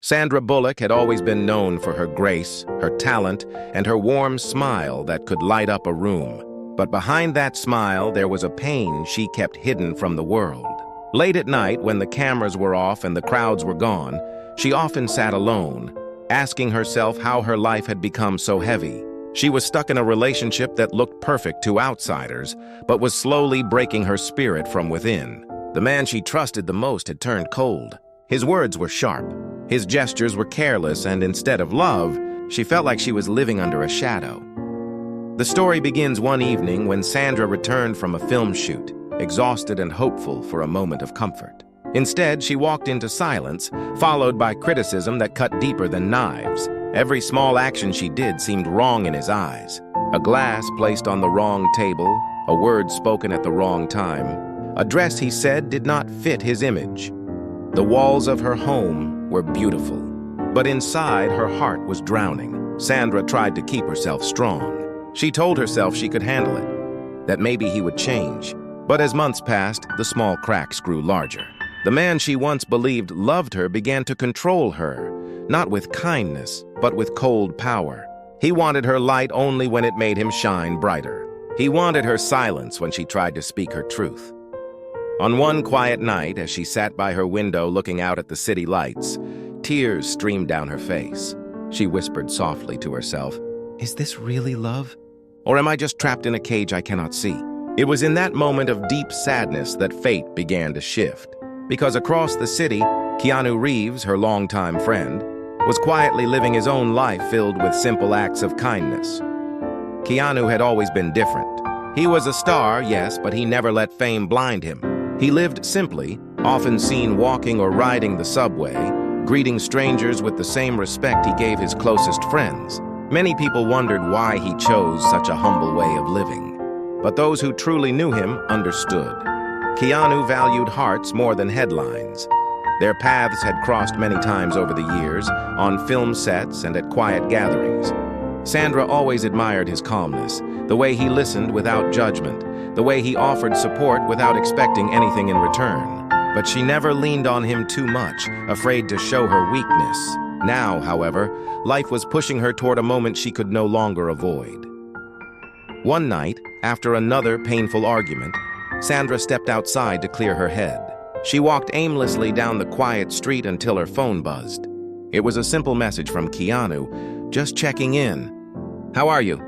Sandra Bullock had always been known for her grace, her talent, and her warm smile that could light up a room. But behind that smile, there was a pain she kept hidden from the world. Late at night, when the cameras were off and the crowds were gone, she often sat alone, asking herself how her life had become so heavy. She was stuck in a relationship that looked perfect to outsiders, but was slowly breaking her spirit from within. The man she trusted the most had turned cold. His words were sharp. His gestures were careless, and instead of love, she felt like she was living under a shadow. The story begins one evening when Sandra returned from a film shoot, exhausted and hopeful for a moment of comfort. Instead, she walked into silence, followed by criticism that cut deeper than knives. Every small action she did seemed wrong in his eyes. A glass placed on the wrong table, a word spoken at the wrong time. A dress, he said, did not fit his image. The walls of her home were beautiful, but inside her heart was drowning. Sandra tried to keep herself strong. She told herself she could handle it, that maybe he would change. But as months passed, the small cracks grew larger. The man she once believed loved her began to control her, not with kindness, but with cold power. He wanted her light only when it made him shine brighter. He wanted her silence when she tried to speak her truth. On one quiet night, as she sat by her window looking out at the city lights, tears streamed down her face. She whispered softly to herself, "Is this really love? Or am I just trapped in a cage I cannot see?" It was in that moment of deep sadness that fate began to shift. Because across the city, Keanu Reeves, her longtime friend, was quietly living his own life filled with simple acts of kindness. Keanu had always been different. He was a star, yes, but he never let fame blind him. He lived simply, often seen walking or riding the subway, greeting strangers with the same respect he gave his closest friends. Many people wondered why he chose such a humble way of living. But those who truly knew him understood. Keanu valued hearts more than headlines. Their paths had crossed many times over the years, on film sets and at quiet gatherings. Sandra always admired his calmness, the way he listened without judgment, the way he offered support without expecting anything in return. But she never leaned on him too much, afraid to show her weakness. Now, however, life was pushing her toward a moment she could no longer avoid. One night, after another painful argument, Sandra stepped outside to clear her head. She walked aimlessly down the quiet street until her phone buzzed. It was a simple message from Keanu, just checking in. "How are you?"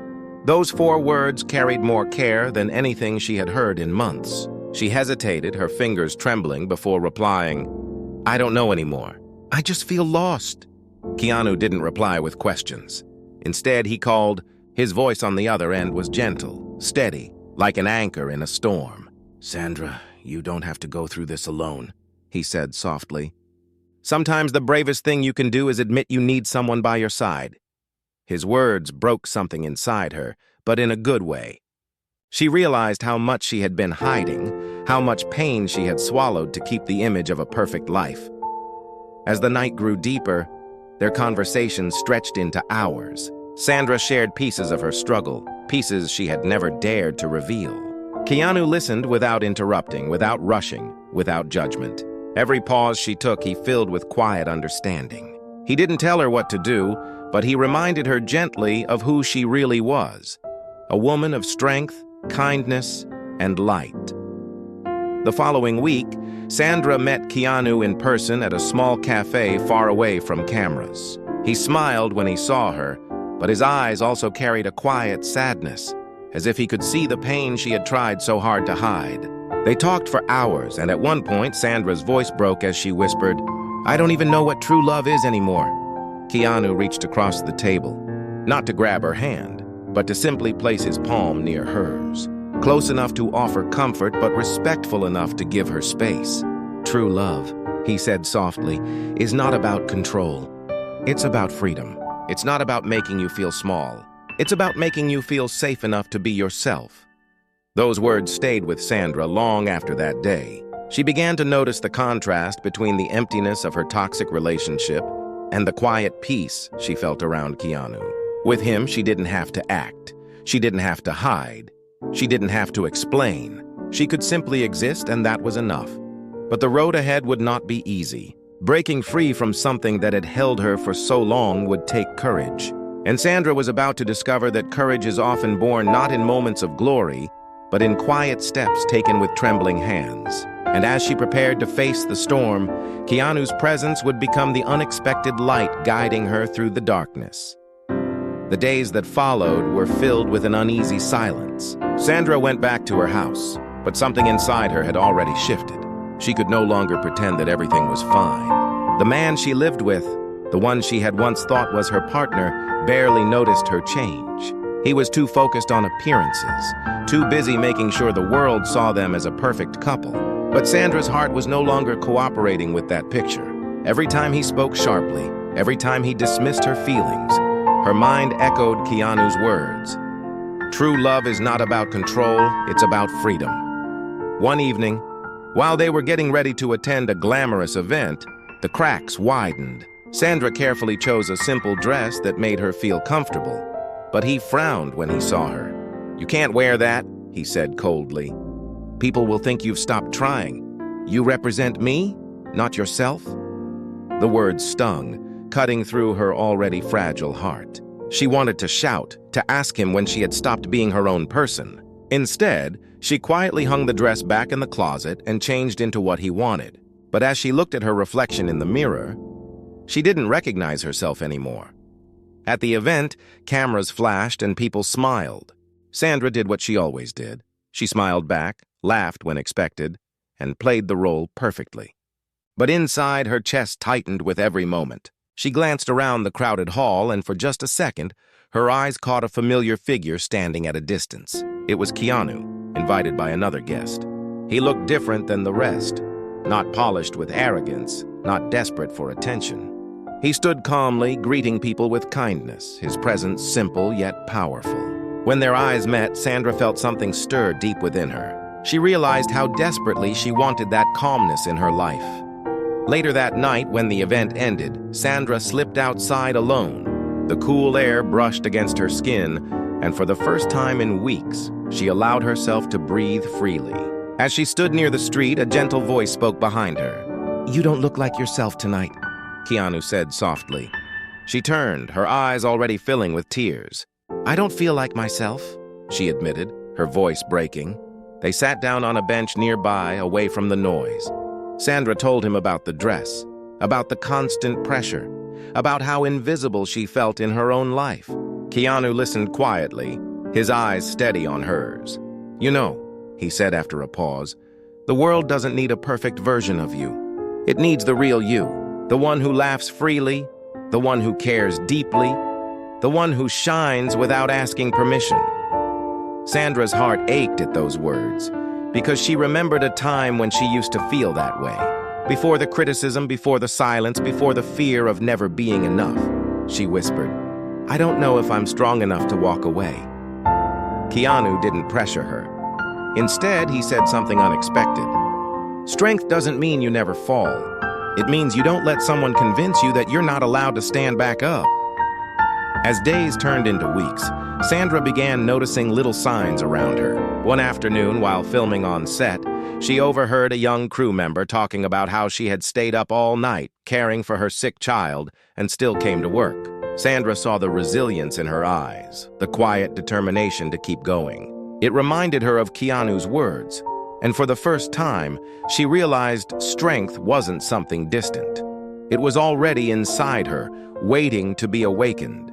Those 4 words carried more care than anything she had heard in months. She hesitated, her fingers trembling, before replying, "I don't know anymore. I just feel lost." Keanu didn't reply with questions. Instead, he called. His voice on the other end was gentle, steady, like an anchor in a storm. "Sandra, you don't have to go through this alone," he said softly. "Sometimes the bravest thing you can do is admit you need someone by your side." His words broke something inside her, but in a good way. She realized how much she had been hiding, how much pain she had swallowed to keep the image of a perfect life. As the night grew deeper, their conversation stretched into hours. Sandra shared pieces of her struggle, pieces she had never dared to reveal. Keanu listened without interrupting, without rushing, without judgment. Every pause she took, he filled with quiet understanding. He didn't tell her what to do, but he reminded her gently of who she really was, a woman of strength, kindness, and light. The following week, Sandra met Keanu in person at a small cafe far away from cameras. He smiled when he saw her, but his eyes also carried a quiet sadness, as if he could see the pain she had tried so hard to hide. They talked for hours, and at one point, Sandra's voice broke as she whispered, "I don't even know what true love is anymore." Keanu reached across the table, not to grab her hand, but to simply place his palm near hers, close enough to offer comfort, but respectful enough to give her space. "True love," he said softly, "is not about control. It's about freedom. It's not about making you feel small. It's about making you feel safe enough to be yourself." Those words stayed with Sandra long after that day. She began to notice the contrast between the emptiness of her toxic relationship and the quiet peace she felt around Keanu. With him, she didn't have to act. She didn't have to hide. She didn't have to explain. She could simply exist, and that was enough. But the road ahead would not be easy. Breaking free from something that had held her for so long would take courage. And Sandra was about to discover that courage is often born not in moments of glory, but in quiet steps taken with trembling hands. And as she prepared to face the storm, Keanu's presence would become the unexpected light guiding her through the darkness. The days that followed were filled with an uneasy silence. Sandra went back to her house, but something inside her had already shifted. She could no longer pretend that everything was fine. The man she lived with, the one she had once thought was her partner, barely noticed her change. He was too focused on appearances, too busy making sure the world saw them as a perfect couple. But Sandra's heart was no longer cooperating with that picture. Every time he spoke sharply, every time he dismissed her feelings, her mind echoed Keanu's words. True love is not about control, it's about freedom. One evening, while they were getting ready to attend a glamorous event, the cracks widened. Sandra carefully chose a simple dress that made her feel comfortable, but he frowned when he saw her. "You can't wear that," he said coldly. "People will think you've stopped trying. You represent me, not yourself." The words stung, cutting through her already fragile heart. She wanted to shout, to ask him when she had stopped being her own person. Instead, she quietly hung the dress back in the closet and changed into what he wanted. But as she looked at her reflection in the mirror, she didn't recognize herself anymore. At the event, cameras flashed and people smiled. Sandra did what she always did. She smiled back, laughed when expected, and played the role perfectly. But inside, her chest tightened with every moment. She glanced around the crowded hall, and for just a second, her eyes caught a familiar figure standing at a distance. It was Keanu, invited by another guest. He looked different than the rest, not polished with arrogance, not desperate for attention. He stood calmly, greeting people with kindness, his presence simple yet powerful. When their eyes met, Sandra felt something stir deep within her. She realized how desperately she wanted that calmness in her life. Later that night, when the event ended, Sandra slipped outside alone. The cool air brushed against her skin, and for the first time in weeks, she allowed herself to breathe freely. As she stood near the street, a gentle voice spoke behind her. "You don't look like yourself tonight," Keanu said softly. She turned, her eyes already filling with tears. "I don't feel like myself," she admitted, her voice breaking. They sat down on a bench nearby, away from the noise. Sandra told him about the dress, about the constant pressure, about how invisible she felt in her own life. Keanu listened quietly, his eyes steady on hers. "You know," he said after a pause, "the world doesn't need a perfect version of you. It needs the real you, the one who laughs freely, the one who cares deeply, the one who shines without asking permission." Sandra's heart ached at those words, because she remembered a time when she used to feel that way. Before the criticism, before the silence, before the fear of never being enough, she whispered, "I don't know if I'm strong enough to walk away." Keanu didn't pressure her. Instead, he said something unexpected. "Strength doesn't mean you never fall. It means you don't let someone convince you that you're not allowed to stand back up." As days turned into weeks, Sandra began noticing little signs around her. One afternoon, while filming on set, she overheard a young crew member talking about how she had stayed up all night, caring for her sick child, and still came to work. Sandra saw the resilience in her eyes, the quiet determination to keep going. It reminded her of Keanu's words, and for the first time, she realized strength wasn't something distant. It was already inside her, waiting to be awakened.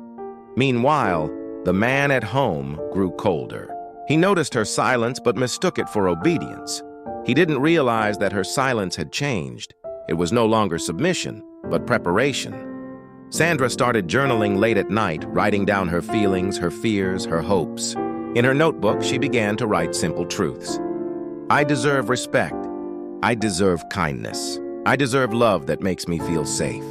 Meanwhile, the man at home grew colder. He noticed her silence but mistook it for obedience. He didn't realize that her silence had changed. It was no longer submission, but preparation. Sandra started journaling late at night, writing down her feelings, her fears, her hopes. In her notebook, she began to write simple truths. "I deserve respect. I deserve kindness. I deserve love that makes me feel safe."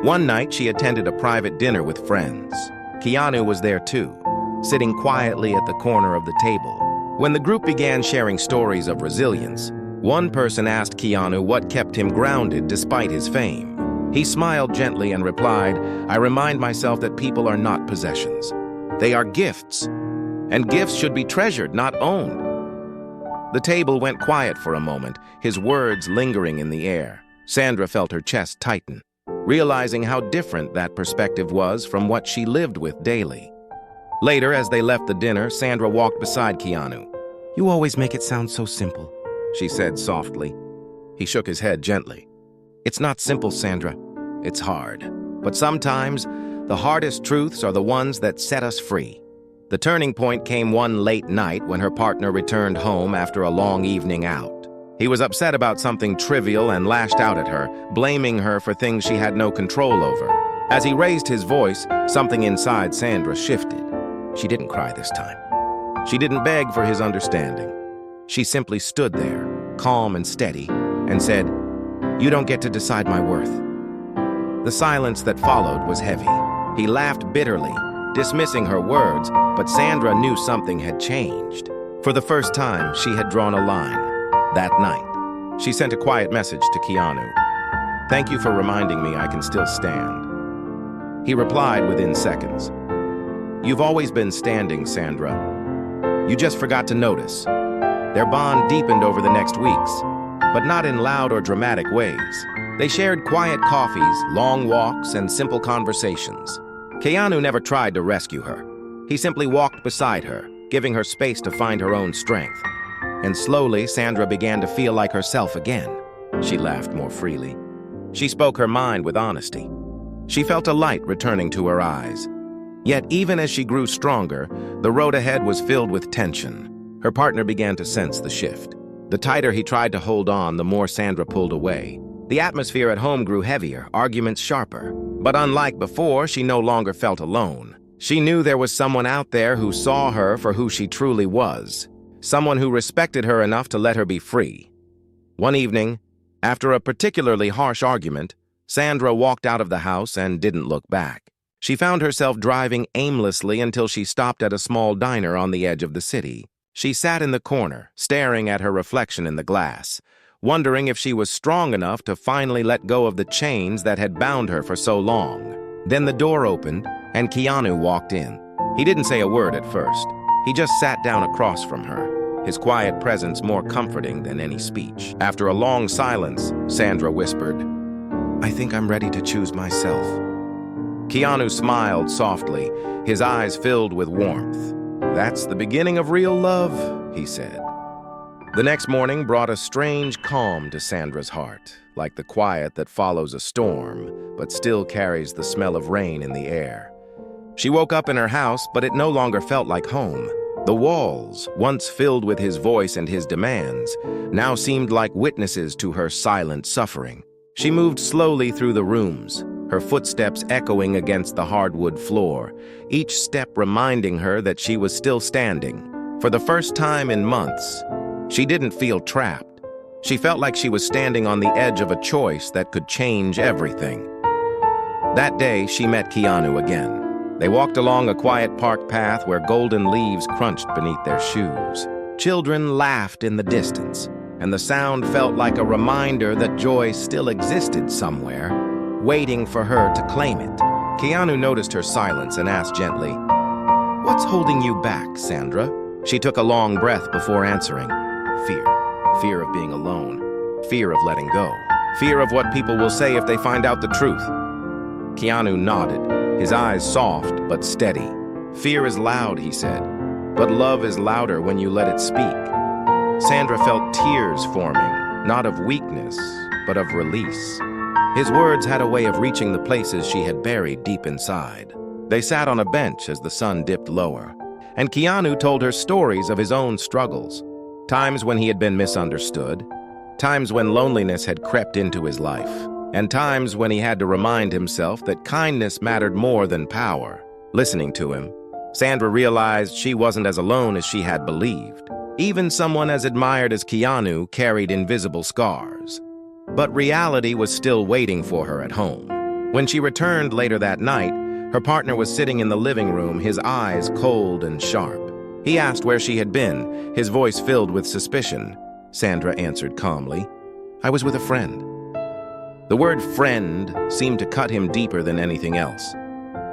One night, she attended a private dinner with friends. Keanu was there too, sitting quietly at the corner of the table. When the group began sharing stories of resilience, one person asked Keanu what kept him grounded despite his fame. He smiled gently and replied, "I remind myself that people are not possessions. They are gifts, and gifts should be treasured, not owned." The table went quiet for a moment, his words lingering in the air. Sandra felt her chest tighten, realizing how different that perspective was from what she lived with daily. Later, as they left the dinner, Sandra walked beside Keanu. "You always make it sound so simple," she said softly. He shook his head gently. "It's not simple, Sandra. It's hard. But sometimes, the hardest truths are the ones that set us free." The turning point came one late night when her partner returned home after a long evening out. He was upset about something trivial and lashed out at her, blaming her for things she had no control over. As he raised his voice, something inside Sandra shifted. She didn't cry this time. She didn't beg for his understanding. She simply stood there, calm and steady, and said, "You don't get to decide my worth." The silence that followed was heavy. He laughed bitterly, dismissing her words, but Sandra knew something had changed. For the first time, she had drawn a line. That night, she sent a quiet message to Keanu. "Thank you for reminding me I can still stand." He replied within seconds. "You've always been standing, Sandra. You just forgot to notice." Their bond deepened over the next weeks, but not in loud or dramatic ways. They shared quiet coffees, long walks, and simple conversations. Keanu never tried to rescue her. He simply walked beside her, giving her space to find her own strength. And slowly, Sandra began to feel like herself again. She laughed more freely. She spoke her mind with honesty. She felt a light returning to her eyes. Yet, even as she grew stronger, the road ahead was filled with tension. Her partner began to sense the shift. The tighter he tried to hold on, the more Sandra pulled away. The atmosphere at home grew heavier, arguments sharper. But unlike before, she no longer felt alone. She knew there was someone out there who saw her for who she truly was. Someone who respected her enough to let her be free. One evening, after a particularly harsh argument, Sandra walked out of the house and didn't look back. She found herself driving aimlessly until she stopped at a small diner on the edge of the city. She sat in the corner, staring at her reflection in the glass, wondering if she was strong enough to finally let go of the chains that had bound her for so long. Then the door opened, and Keanu walked in. He didn't say a word at first. He just sat down across from her, his quiet presence more comforting than any speech. After a long silence, Sandra whispered, "I think I'm ready to choose myself." Keanu smiled softly, his eyes filled with warmth. "That's the beginning of real love," he said. The next morning brought a strange calm to Sandra's heart, like the quiet that follows a storm, but still carries the smell of rain in the air. She woke up in her house, but it no longer felt like home. The walls, once filled with his voice and his demands, now seemed like witnesses to her silent suffering. She moved slowly through the rooms, her footsteps echoing against the hardwood floor, each step reminding her that she was still standing. For the first time in months, she didn't feel trapped. She felt like she was standing on the edge of a choice that could change everything. That day, she met Keanu again. They walked along a quiet park path where golden leaves crunched beneath their shoes. Children laughed in the distance, and the sound felt like a reminder that joy still existed somewhere, waiting for her to claim it. Keanu noticed her silence and asked gently, "What's holding you back, Sandra?" She took a long breath before answering. Fear. Fear of being alone. Fear of letting go. Fear of what people will say if they find out the truth. Keanu nodded, his eyes soft but steady. "Fear is loud," he said, "but love is louder when you let it speak." Sandra felt tears forming, not of weakness, but of release. His words had a way of reaching the places she had buried deep inside. They sat on a bench as the sun dipped lower, and Keanu told her stories of his own struggles. Times when he had been misunderstood, times when loneliness had crept into his life, and times when he had to remind himself that kindness mattered more than power. Listening to him, Sandra realized she wasn't as alone as she had believed. Even someone as admired as Keanu carried invisible scars. But reality was still waiting for her at home. When she returned later that night, her partner was sitting in the living room, his eyes cold and sharp. He asked where she had been, his voice filled with suspicion. Sandra answered calmly, "I was with a friend." The word friend seemed to cut him deeper than anything else.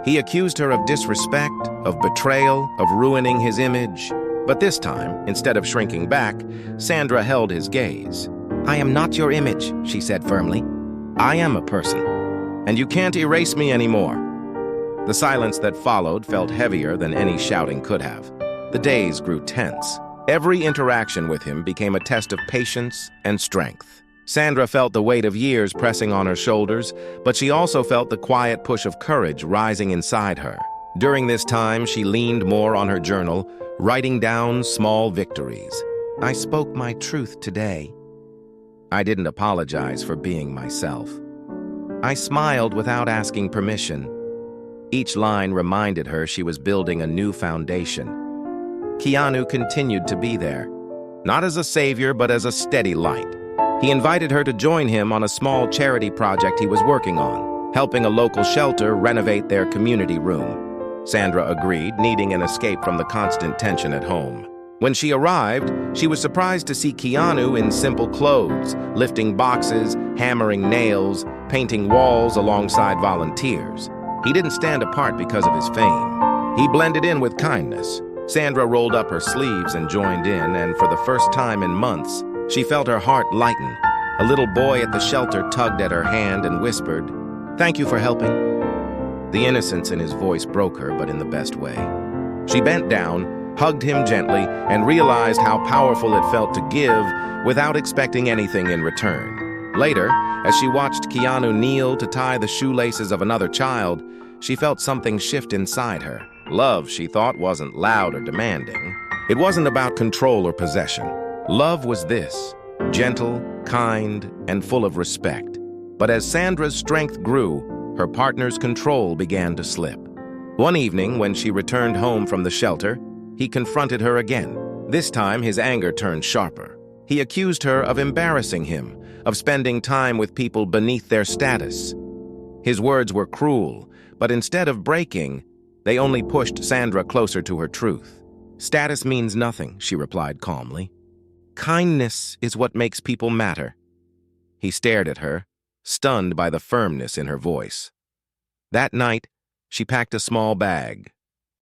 He accused her of disrespect, of betrayal, of ruining his image. But this time, instead of shrinking back, Sandra held his gaze. "I am not your image," she said firmly. I am a person, and you can't erase me anymore." The silence that followed felt heavier than any shouting could have. The days grew tense. Every interaction with him became a test of patience and strength. Sandra felt the weight of years pressing on her shoulders, but she also felt the quiet push of courage rising inside her. During this time, she leaned more on her journal, writing down small victories. "I spoke my truth today. I didn't apologize for being myself. I smiled without asking permission." Each line reminded her she was building a new foundation. Keanu continued to be there, not as a savior, but as a steady light. He invited her to join him on a small charity project he was working on, helping a local shelter renovate their community room. Sandra agreed, needing an escape from the constant tension at home. When she arrived, she was surprised to see Keanu in simple clothes, lifting boxes, hammering nails, painting walls alongside volunteers. He didn't stand apart because of his fame. He blended in with kindness. Sandra rolled up her sleeves and joined in, and for the first time in months, she felt her heart lighten. A little boy at the shelter tugged at her hand and whispered, "Thank you for helping." The innocence in his voice broke her, but in the best way. She bent down, hugged him gently, and realized how powerful it felt to give without expecting anything in return. Later, as she watched Keanu kneel to tie the shoelaces of another child, she felt something shift inside her. Love, she thought, wasn't loud or demanding. It wasn't about control or possession. Love was this, gentle, kind, and full of respect. But as Sandra's strength grew, her partner's control began to slip. One evening, when she returned home from the shelter, he confronted her again. This time, his anger turned sharper. He accused her of embarrassing him, of spending time with people beneath their status. His words were cruel, but instead of breaking, they only pushed Sandra closer to her truth. "Status means nothing," she replied calmly. "Kindness is what makes people matter." He stared at her, stunned by the firmness in her voice. That night, she packed a small bag.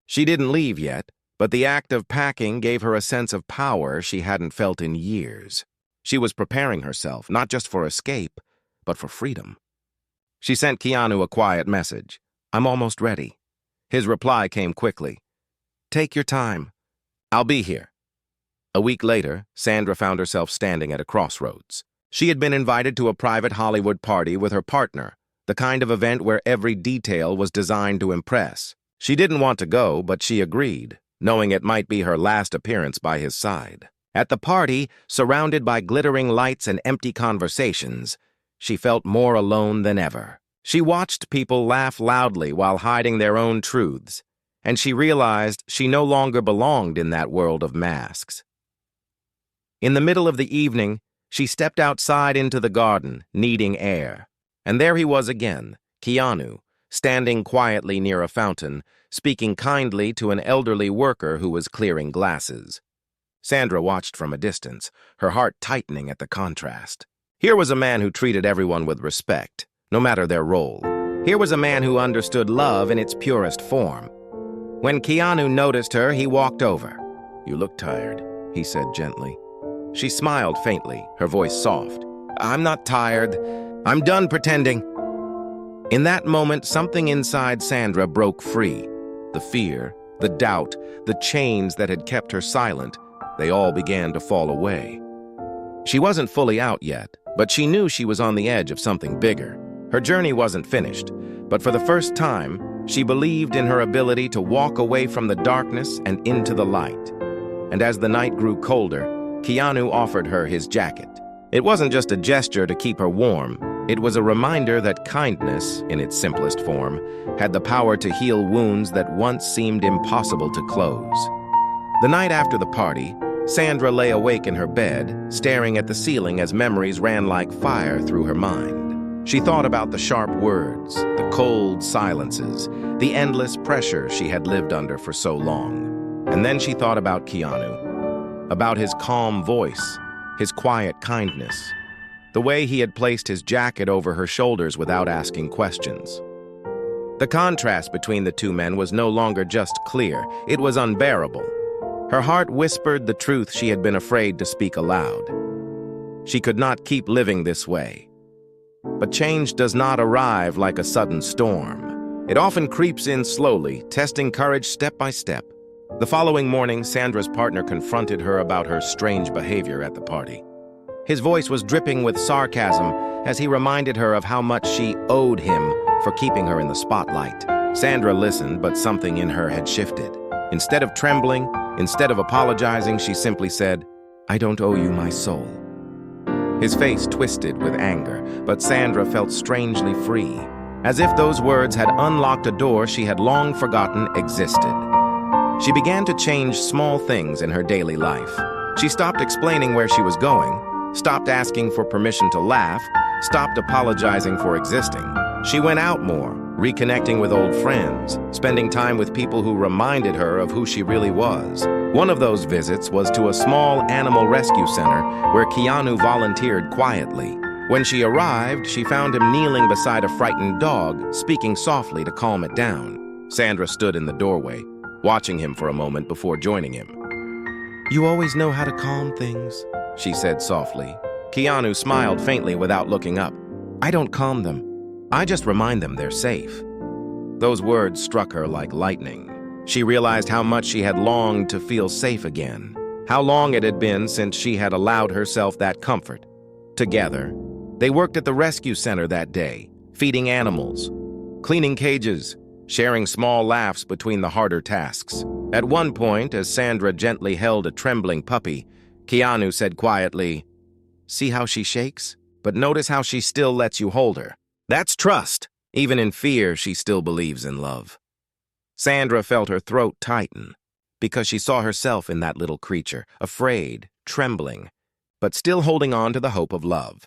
She didn't leave yet, but the act of packing gave her a sense of power she hadn't felt in years. She was preparing herself, not just for escape, but for freedom. She sent Keanu a quiet message. "I'm almost ready." His reply came quickly. "Take your time. I'll be here." A week later, Sandra found herself standing at a crossroads. She had been invited to a private Hollywood party with her partner, the kind of event where every detail was designed to impress. She didn't want to go, but she agreed, knowing it might be her last appearance by his side. At the party, surrounded by glittering lights and empty conversations, she felt more alone than ever. She watched people laugh loudly while hiding their own truths, and she realized she no longer belonged in that world of masks. In the middle of the evening, she stepped outside into the garden, needing air. And there he was again, Keanu, standing quietly near a fountain, speaking kindly to an elderly worker who was clearing glasses. Sandra watched from a distance, her heart tightening at the contrast. Here was a man who treated everyone with respect, no matter their role. Here was a man who understood love in its purest form. When Keanu noticed her, he walked over. "You look tired," he said gently. She smiled faintly, her voice soft. "I'm not tired. I'm done pretending." In that moment, something inside Sandra broke free. The fear, the doubt, the chains that had kept her silent, they all began to fall away. She wasn't fully out yet, but she knew she was on the edge of something bigger. Her journey wasn't finished, but for the first time, she believed in her ability to walk away from the darkness and into the light. And as the night grew colder, Keanu offered her his jacket. It wasn't just a gesture to keep her warm. It was a reminder that kindness, in its simplest form, had the power to heal wounds that once seemed impossible to close. The night after the party, Sandra lay awake in her bed, staring at the ceiling as memories ran like fire through her mind. She thought about the sharp words, the cold silences, the endless pressure she had lived under for so long. And then she thought about Keanu, about his calm voice, his quiet kindness, the way he had placed his jacket over her shoulders without asking questions. The contrast between the two men was no longer just clear, it was unbearable. Her heart whispered the truth she had been afraid to speak aloud. She could not keep living this way. But change does not arrive like a sudden storm. It often creeps in slowly, testing courage step by step. The following morning, Sandra's partner confronted her about her strange behavior at the party. His voice was dripping with sarcasm as he reminded her of how much she owed him for keeping her in the spotlight. Sandra listened, but something in her had shifted. Instead of trembling, instead of apologizing, she simply said, "I don't owe you my soul." His face twisted with anger, but Sandra felt strangely free, as if those words had unlocked a door she had long forgotten existed. She began to change small things in her daily life. She stopped explaining where she was going, stopped asking for permission to laugh, stopped apologizing for existing. She went out more, reconnecting with old friends, spending time with people who reminded her of who she really was. One of those visits was to a small animal rescue center where Keanu volunteered quietly. When she arrived, she found him kneeling beside a frightened dog, speaking softly to calm it down. Sandra stood in the doorway, watching him for a moment before joining him. "You always know how to calm things," she said softly. Keanu smiled faintly without looking up. "I don't calm them. I just remind them they're safe." Those words struck her like lightning. She realized how much she had longed to feel safe again, how long it had been since she had allowed herself that comfort. Together, they worked at the rescue center that day, feeding animals, cleaning cages, sharing small laughs between the harder tasks. At one point, as Sandra gently held a trembling puppy, Keanu said quietly, "See how she shakes? But notice how she still lets you hold her. That's trust. Even in fear, she still believes in love." Sandra felt her throat tighten because she saw herself in that little creature, afraid, trembling, but still holding on to the hope of love.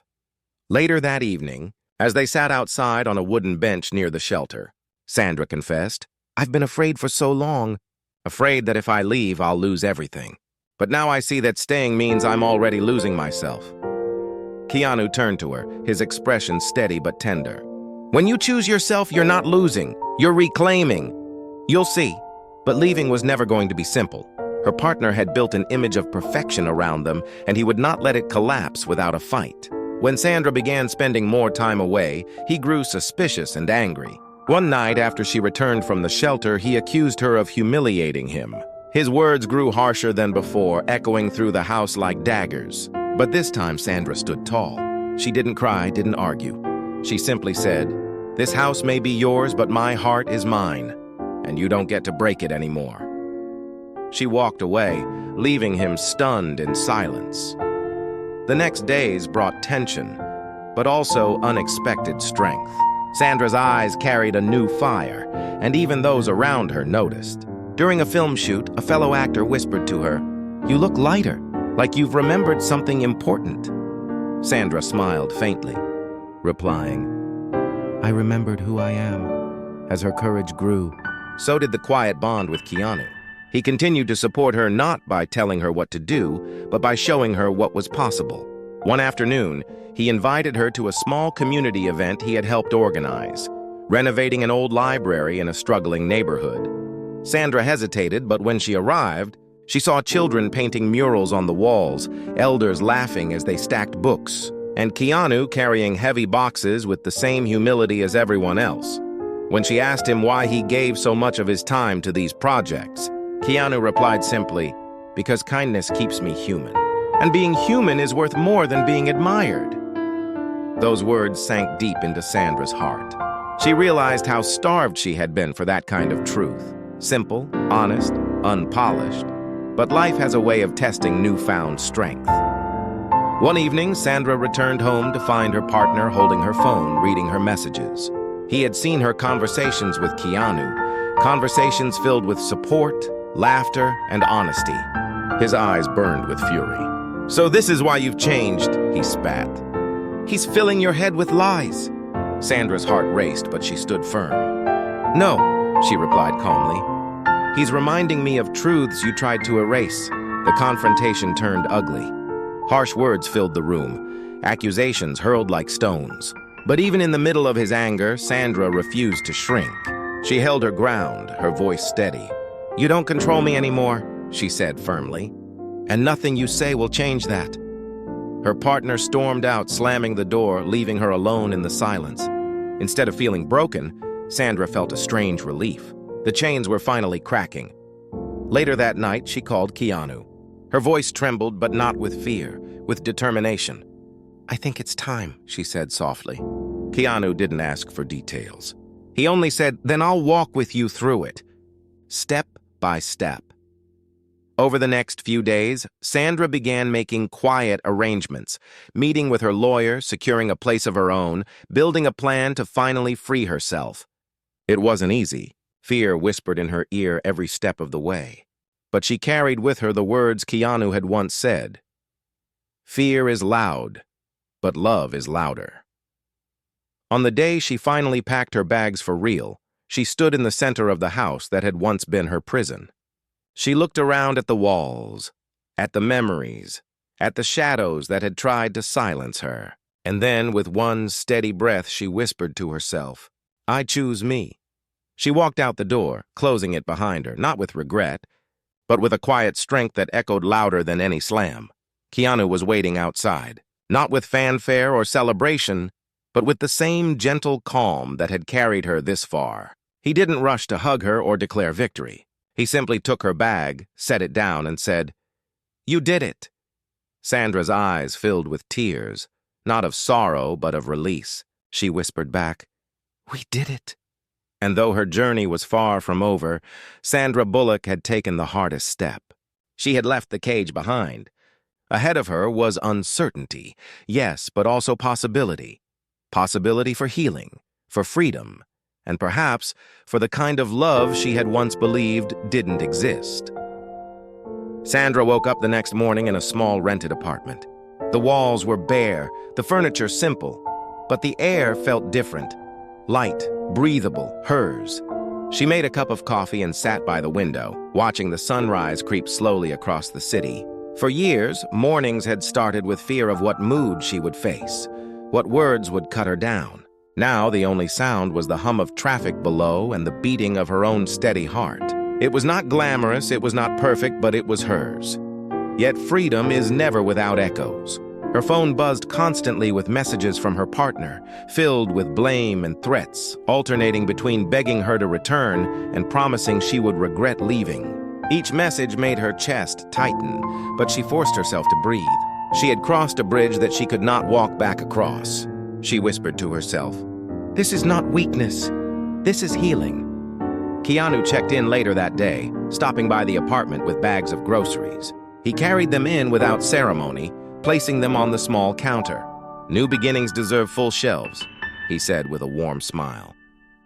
Later that evening, as they sat outside on a wooden bench near the shelter, Sandra confessed, "I've been afraid for so long, afraid that if I leave, I'll lose everything. But now I see that staying means I'm already losing myself." Keanu turned to her, his expression steady but tender. "When you choose yourself, you're not losing, you're reclaiming. You'll see." But leaving was never going to be simple. Her partner had built an image of perfection around them, and he would not let it collapse without a fight. When Sandra began spending more time away, he grew suspicious and angry. One night after she returned from the shelter, he accused her of humiliating him. His words grew harsher than before, echoing through the house like daggers. But this time Sandra stood tall. She didn't cry, didn't argue. She simply said, "This house may be yours, but my heart is mine, and you don't get to break it anymore." She walked away, leaving him stunned in silence. The next days brought tension, but also unexpected strength. Sandra's eyes carried a new fire, and even those around her noticed. During a film shoot, a fellow actor whispered to her, "You look lighter, like you've remembered something important." Sandra smiled faintly, replying, "I remembered who I am." As her courage grew, so did the quiet bond with Keanu. He continued to support her not by telling her what to do, but by showing her what was possible. One afternoon, he invited her to a small community event he had helped organize, renovating an old library in a struggling neighborhood. Sandra hesitated, but when she arrived, she saw children painting murals on the walls, elders laughing as they stacked books, and Keanu carrying heavy boxes with the same humility as everyone else. When she asked him why he gave so much of his time to these projects, Keanu replied simply, "Because kindness keeps me human. And being human is worth more than being admired." Those words sank deep into Sandra's heart. She realized how starved she had been for that kind of truth. Simple, honest, unpolished. But life has a way of testing newfound strength. One evening, Sandra returned home to find her partner holding her phone, reading her messages. He had seen her conversations with Keanu, conversations filled with support, laughter, and honesty. His eyes burned with fury. "So this is why you've changed," he spat. "He's filling your head with lies." Sandra's heart raced, but she stood firm. "No," she replied calmly. "He's reminding me of truths you tried to erase." The confrontation turned ugly. Harsh words filled the room, accusations hurled like stones. But even in the middle of his anger, Sandra refused to shrink. She held her ground, her voice steady. "You don't control me anymore," she said firmly. "And nothing you say will change that." Her partner stormed out, slamming the door, leaving her alone in the silence. Instead of feeling broken, Sandra felt a strange relief. The chains were finally cracking. Later that night, she called Keanu. Her voice trembled, but not with fear, with determination. "I think it's time," she said softly. Keanu didn't ask for details. He only said, "Then I'll walk with you through it, step by step." Over the next few days, Sandra began making quiet arrangements, meeting with her lawyer, securing a place of her own, building a plan to finally free herself. It wasn't easy. Fear whispered in her ear every step of the way. But she carried with her the words Keanu had once said. "Fear is loud, but love is louder." On the day she finally packed her bags for real, she stood in the center of the house that had once been her prison. She looked around at the walls, at the memories, at the shadows that had tried to silence her. And then, with one steady breath, she whispered to herself, "I choose me." She walked out the door, closing it behind her, not with regret, but with a quiet strength that echoed louder than any slam. Keanu was waiting outside, not with fanfare or celebration, but with the same gentle calm that had carried her this far. He didn't rush to hug her or declare victory. He simply took her bag, set it down, and said, "You did it." Sandra's eyes filled with tears, not of sorrow but of release. She whispered back, "We did it." And though her journey was far from over, Sandra Bullock had taken the hardest step. She had left the cage behind. Ahead of her was uncertainty, yes, but also possibility. Possibility for healing, for freedom, and perhaps for the kind of love she had once believed didn't exist. Sandra woke up the next morning in a small rented apartment. The walls were bare, the furniture simple, but the air felt different. Light, breathable, hers. She made a cup of coffee and sat by the window, watching the sunrise creep slowly across the city. For years, mornings had started with fear of what mood she would face, what words would cut her down. Now the only sound was the hum of traffic below and the beating of her own steady heart. It was not glamorous, it was not perfect, but it was hers. Yet freedom is never without echoes. Her phone buzzed constantly with messages from her partner, filled with blame and threats, alternating between begging her to return and promising she would regret leaving. Each message made her chest tighten, but she forced herself to breathe. She had crossed a bridge that she could not walk back across. She whispered to herself, "This is not weakness. This is healing." Keanu checked in later that day, stopping by the apartment with bags of groceries. He carried them in without ceremony, placing them on the small counter. "New beginnings deserve full shelves," he said with a warm smile.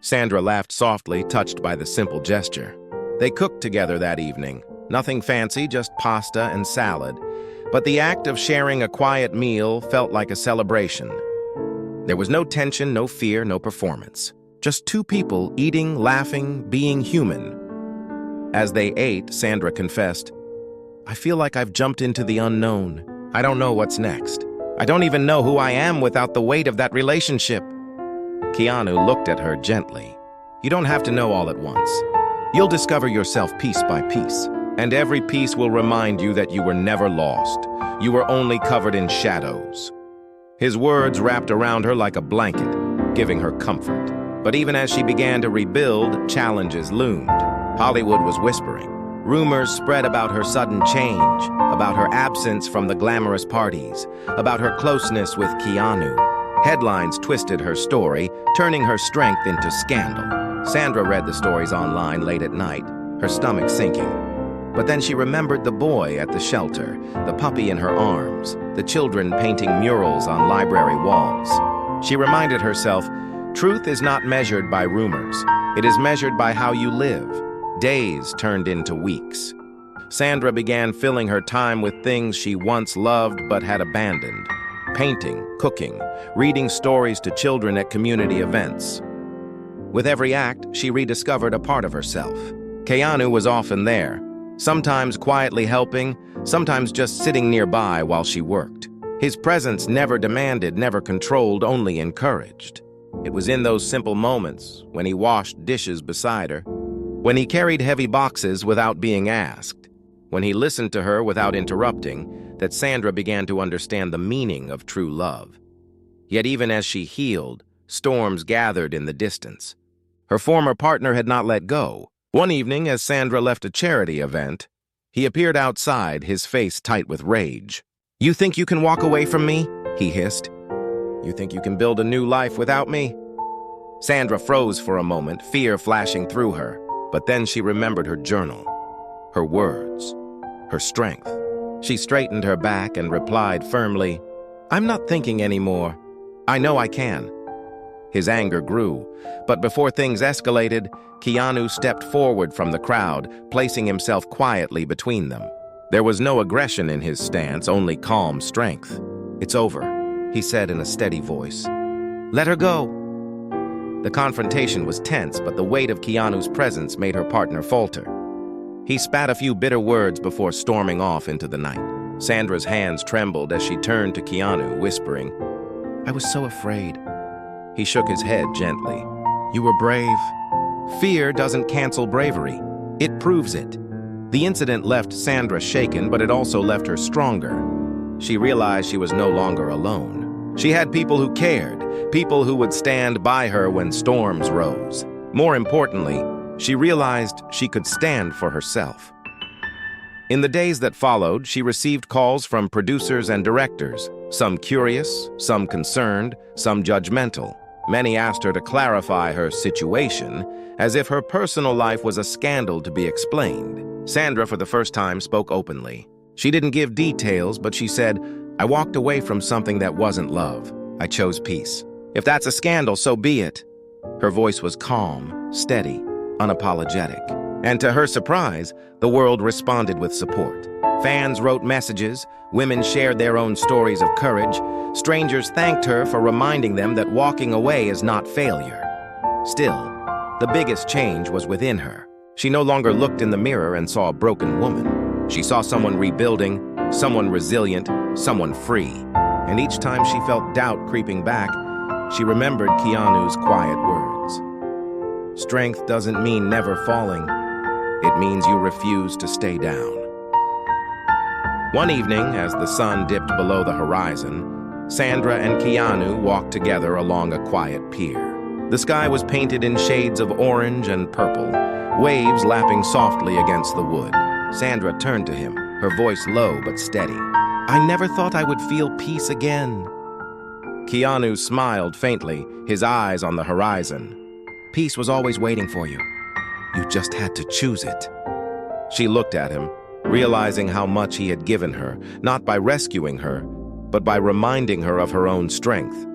Sandra laughed softly, touched by the simple gesture. They cooked together that evening. Nothing fancy, just pasta and salad. But the act of sharing a quiet meal felt like a celebration. There was no tension, no fear, no performance. Just two people eating, laughing, being human. As they ate, Sandra confessed, "I feel like I've jumped into the unknown. I don't know what's next. I don't even know who I am without the weight of that relationship." Keanu looked at her gently. "You don't have to know all at once. You'll discover yourself piece by piece, and every piece will remind you that you were never lost. You were only covered in shadows." His words wrapped around her like a blanket, giving her comfort. But even as she began to rebuild, challenges loomed. Hollywood was whispering. Rumors spread about her sudden change, about her absence from the glamorous parties, about her closeness with Keanu. Headlines twisted her story, turning her strength into scandal. Sandra read the stories online late at night, her stomach sinking. But then she remembered the boy at the shelter, the puppy in her arms, the children painting murals on library walls. She reminded herself, truth is not measured by rumors. It is measured by how you live. Days turned into weeks. Sandra began filling her time with things she once loved but had abandoned. Painting, cooking, reading stories to children at community events. With every act, she rediscovered a part of herself. Keanu was often there, sometimes quietly helping, sometimes just sitting nearby while she worked. His presence never demanded, never controlled, only encouraged. It was in those simple moments, when he washed dishes beside her, when he carried heavy boxes without being asked, when he listened to her without interrupting, that Sandra began to understand the meaning of true love. Yet even as she healed, storms gathered in the distance. Her former partner had not let go. One evening, as Sandra left a charity event, he appeared outside, his face tight with rage. "You think you can walk away from me?" he hissed. "You think you can build a new life without me?" Sandra froze for a moment, fear flashing through her. But then she remembered her journal, her words, her strength. She straightened her back and replied firmly, "I'm not thinking anymore. I know I can." His anger grew, but before things escalated, Keanu stepped forward from the crowd, placing himself quietly between them. There was no aggression in his stance, only calm strength. "It's over," he said in a steady voice. "Let her go." The confrontation was tense, but the weight of Keanu's presence made her partner falter. He spat a few bitter words before storming off into the night. Sandra's hands trembled as she turned to Keanu, whispering, "I was so afraid." He shook his head gently. "You were brave. Fear doesn't cancel bravery. It proves it." The incident left Sandra shaken, but it also left her stronger. She realized she was no longer alone. She had people who cared, people who would stand by her when storms rose. More importantly, she realized she could stand for herself. In the days that followed, she received calls from producers and directors, some curious, some concerned, some judgmental. Many asked her to clarify her situation, as if her personal life was a scandal to be explained. Sandra, for the first time, spoke openly. She didn't give details, but she said, "I walked away from something that wasn't love. I chose peace. If that's a scandal, so be it." Her voice was calm, steady, unapologetic. And to her surprise, the world responded with support. Fans wrote messages, women shared their own stories of courage, strangers thanked her for reminding them that walking away is not failure. Still, the biggest change was within her. She no longer looked in the mirror and saw a broken woman. She saw someone rebuilding, someone resilient, someone free. And each time she felt doubt creeping back, she remembered Keanu's quiet words. Strength doesn't mean never falling. It means you refuse to stay down. One evening, as the sun dipped below the horizon, Sandra and Keanu walked together along a quiet pier. The sky was painted in shades of orange and purple, waves lapping softly against the wood. Sandra turned to him, her voice low but steady. "I never thought I would feel peace again." Keanu smiled faintly, his eyes on the horizon. "Peace was always waiting for you. You just had to choose it." She looked at him, realizing how much he had given her, not by rescuing her, but by reminding her of her own strength.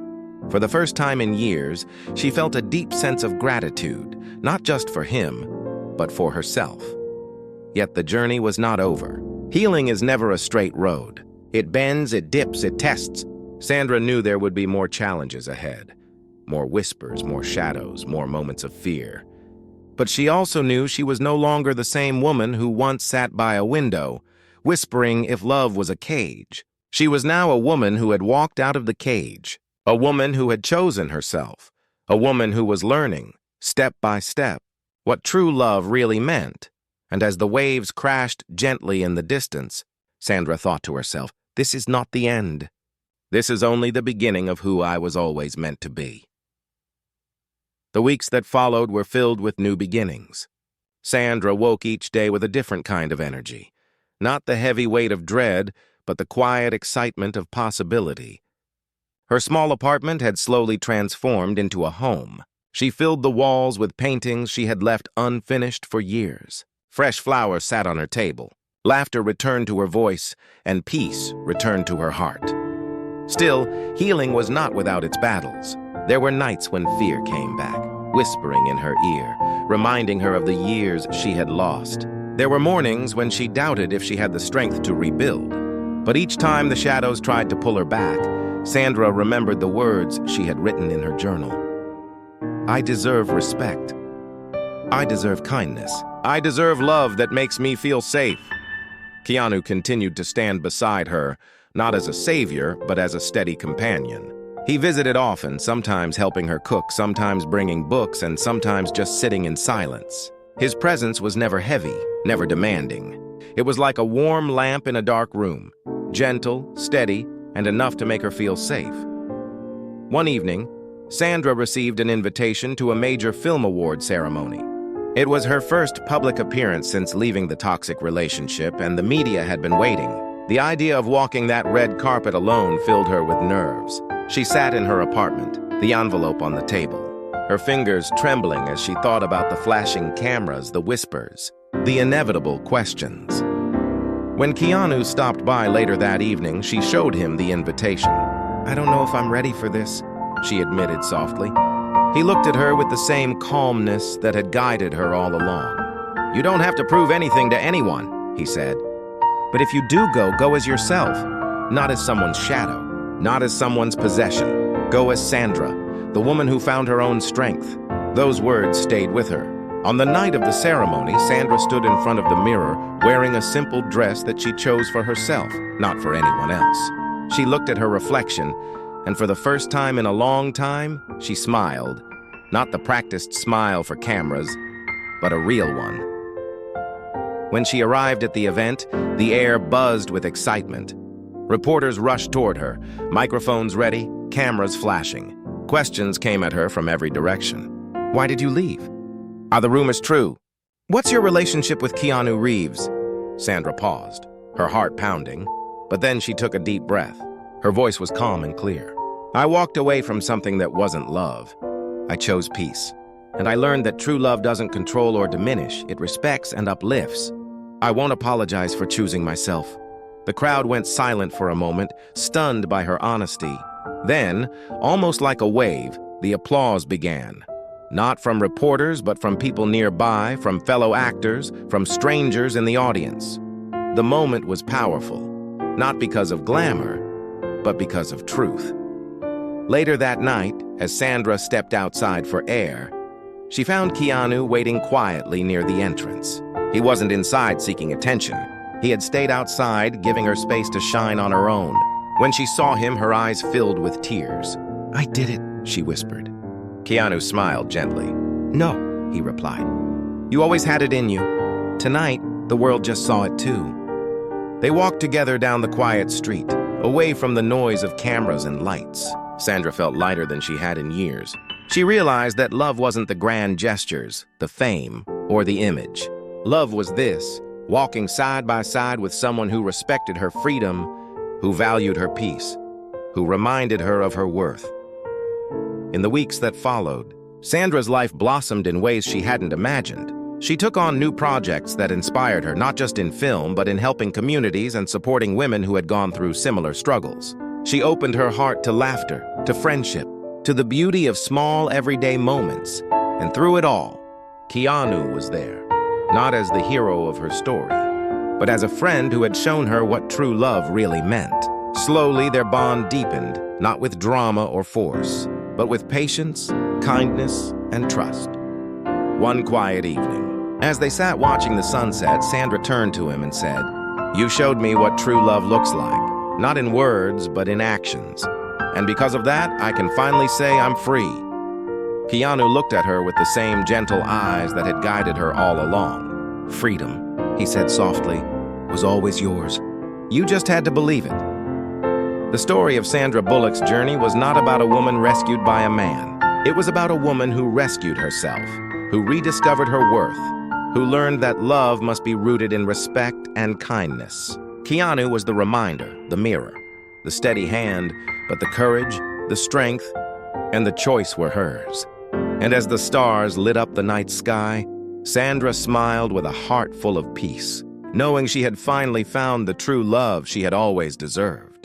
For the first time in years, she felt a deep sense of gratitude, not just for him, but for herself. Yet the journey was not over. Healing is never a straight road. It bends, it dips, it tests. Sandra knew there would be more challenges ahead. More whispers, more shadows, more moments of fear. But she also knew she was no longer the same woman who once sat by a window, whispering if love was a cage. She was now a woman who had walked out of the cage, a woman who had chosen herself, a woman who was learning, step by step, what true love really meant. And as the waves crashed gently in the distance, Sandra thought to herself, "This is not the end. This is only the beginning of who I was always meant to be." The weeks that followed were filled with new beginnings. Sandra woke each day with a different kind of energy. Not the heavy weight of dread, but the quiet excitement of possibility. Her small apartment had slowly transformed into a home. She filled the walls with paintings she had left unfinished for years. Fresh flowers sat on her table. Laughter returned to her voice, and peace returned to her heart. Still, healing was not without its battles. There were nights when fear came back, whispering in her ear, reminding her of the years she had lost. There were mornings when she doubted if she had the strength to rebuild. But each time the shadows tried to pull her back, Sandra remembered the words she had written in her journal. "I deserve respect. I deserve kindness. I deserve love that makes me feel safe." Keanu continued to stand beside her, not as a savior, but as a steady companion. He visited often, sometimes helping her cook, sometimes bringing books, and sometimes just sitting in silence. His presence was never heavy, never demanding. It was like a warm lamp in a dark room, gentle, steady, and enough to make her feel safe. One evening, Sandra received an invitation to a major film award ceremony. It was her first public appearance since leaving the toxic relationship, and the media had been waiting. The idea of walking that red carpet alone filled her with nerves. She sat in her apartment, the envelope on the table, her fingers trembling as she thought about the flashing cameras, the whispers, the inevitable questions. When Keanu stopped by later that evening, she showed him the invitation. "I don't know if I'm ready for this," she admitted softly. He looked at her with the same calmness that had guided her all along. "You don't have to prove anything to anyone," he said. "But if you do go, go as yourself, not as someone's shadow, not as someone's possession. Go as Sandra, the woman who found her own strength." Those words stayed with her. On the night of the ceremony, Sandra stood in front of the mirror, wearing a simple dress that she chose for herself, not for anyone else. She looked at her reflection, and for the first time in a long time, she smiled. Not the practiced smile for cameras, but a real one. When she arrived at the event, the air buzzed with excitement. Reporters rushed toward her, microphones ready, cameras flashing. Questions came at her from every direction. "Why did you leave? Are the rumors true? What's your relationship with Keanu Reeves?" Sandra paused, her heart pounding, but then she took a deep breath. Her voice was calm and clear. "I walked away from something that wasn't love. I chose peace. And I learned that true love doesn't control or diminish, it respects and uplifts. I won't apologize for choosing myself." The crowd went silent for a moment, stunned by her honesty. Then, almost like a wave, the applause began. Not from reporters, but from people nearby, from fellow actors, from strangers in the audience. The moment was powerful, not because of glamour, but because of truth. Later that night, as Sandra stepped outside for air, she found Keanu waiting quietly near the entrance. He wasn't inside seeking attention. He had stayed outside, giving her space to shine on her own. When she saw him, her eyes filled with tears. "I did it," she whispered. Keanu smiled gently. "No," he replied. "You always had it in you. Tonight, the world just saw it too." They walked together down the quiet street, away from the noise of cameras and lights. Sandra felt lighter than she had in years. She realized that love wasn't the grand gestures, the fame, or the image. Love was this, walking side by side with someone who respected her freedom, who valued her peace, who reminded her of her worth. In the weeks that followed, Sandra's life blossomed in ways she hadn't imagined. She took on new projects that inspired her, not just in film, but in helping communities and supporting women who had gone through similar struggles. She opened her heart to laughter, to friendship, to the beauty of small, everyday moments. And through it all, Keanu was there, not as the hero of her story, but as a friend who had shown her what true love really meant. Slowly, their bond deepened, not with drama or force, but with patience, kindness, and trust. One quiet evening, as they sat watching the sunset, Sandra turned to him and said, "You showed me what true love looks like, not in words, but in actions. And because of that, I can finally say I'm free." Keanu looked at her with the same gentle eyes that had guided her all along. "Freedom," he said softly, "was always yours. You just had to believe it." The story of Sandra Bullock's journey was not about a woman rescued by a man. It was about a woman who rescued herself, who rediscovered her worth, who learned that love must be rooted in respect and kindness. Keanu was the reminder, the mirror, the steady hand, but the courage, the strength, and the choice were hers. And as the stars lit up the night sky, Sandra smiled with a heart full of peace, knowing she had finally found the true love she had always deserved.